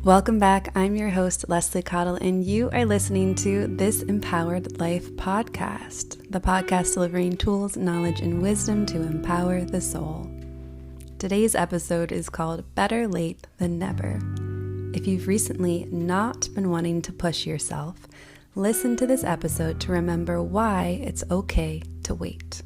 Welcome back. I'm your host, Leslie Cottle, and you are listening to This Empowered Life podcast, the podcast delivering tools, knowledge, and wisdom to empower the soul. Today's episode is called Better Late Than Never. If you've recently not been wanting to push yourself, listen to this episode to remember why it's okay to wait.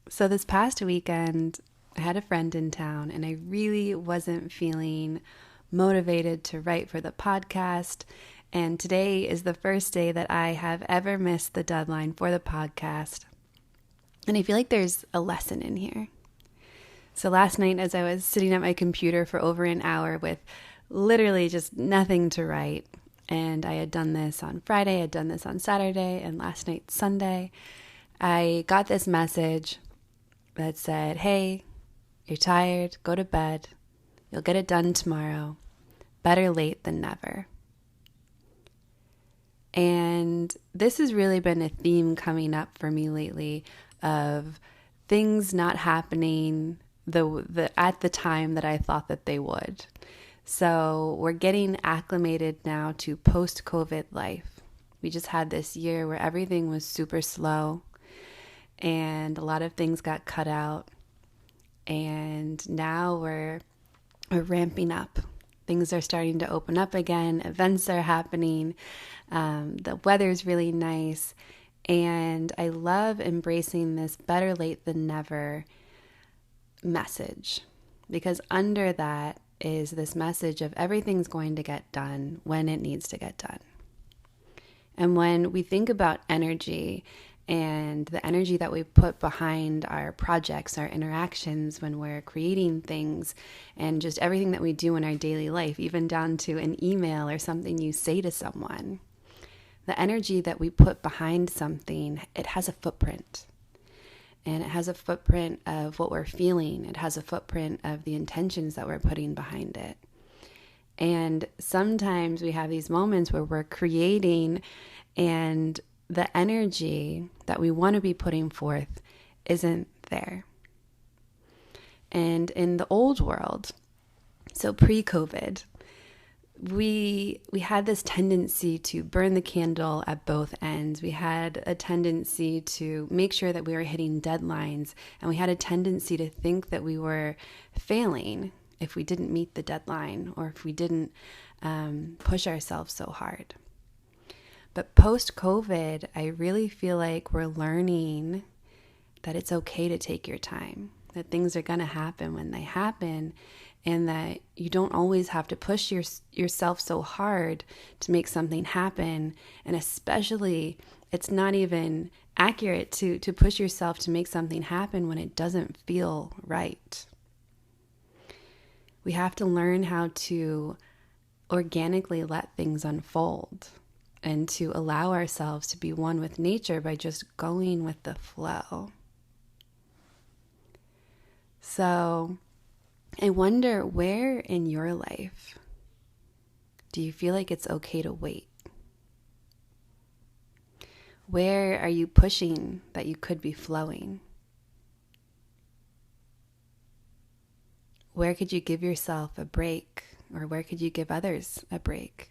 So this past weekend, I had a friend in town and I really wasn't feeling motivated to write for the podcast. And today is the first day that I have ever missed the deadline for the podcast. And I feel like there's a lesson in here. So last night, as I was sitting at my computer for over an hour with literally just nothing to write, and I had done this on Friday, I had done this on Saturday, and last night, Sunday, I got this message that said, hey, you're tired, go to bed, you'll get it done tomorrow, better late than never. And this has really been a theme coming up for me lately of things not happening at the time that I thought that they would. So we're getting acclimated now to post-COVID life. We just had this year where everything was super slow. And a lot of things got cut out. And now we're ramping up. Things are starting to open up again. Events are happening. The weather's really nice. And I love embracing this better late than never message. Because under that is this message of everything's going to get done when it needs to get done. And when we think about energy and the energy that we put behind our projects, our interactions when we're creating things, and just everything that we do in our daily life, even down to an email or something you say to someone, the energy that we put behind something, it has a footprint. And it has a footprint of what we're feeling. It has a footprint of the intentions that we're putting behind it. And sometimes we have these moments where we're creating and the energy that we want to be putting forth isn't there. And in the old world, so pre-COVID, we had this tendency to burn the candle at both ends. We had a tendency to make sure that we were hitting deadlines, and we had a tendency to think that we were failing if we didn't meet the deadline or if we didn't push ourselves so hard. But post-COVID, I really feel like we're learning that it's okay to take your time, that things are going to happen when they happen, and that you don't always have to push yourself so hard to make something happen. And especially, it's not even accurate to push yourself to make something happen when it doesn't feel right. We have to learn how to organically let things unfold, and to allow ourselves to be one with nature by just going with the flow. So I wonder, where in your life do you feel like it's okay to wait? Where are you pushing that you could be flowing? Where could you give yourself a break, or where could you give others a break?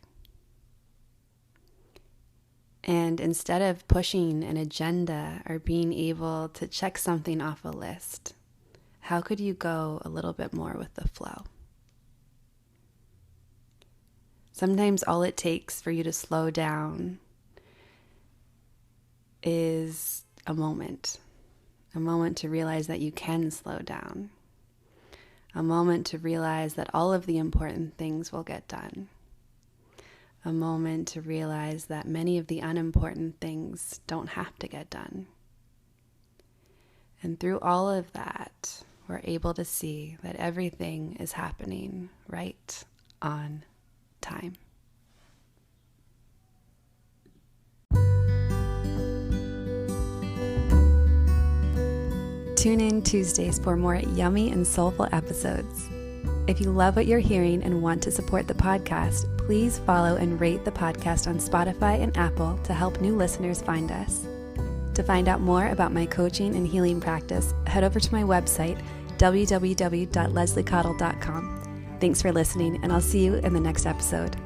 And instead of pushing an agenda or being able to check something off a list, how could you go a little bit more with the flow? Sometimes all it takes for you to slow down is a moment to realize that you can slow down, a moment to realize that all of the important things will get done. A moment to realize that many of the unimportant things don't have to get done. And through all of that, we're able to see that everything is happening right on time. Tune in Tuesdays for more yummy and soulful episodes. If you love what you're hearing and want to support the podcast, please follow and rate the podcast on Spotify and Apple to help new listeners find us. To find out more about my coaching and healing practice, head over to my website, www.lesliecottle.com. Thanks for listening, and I'll see you in the next episode.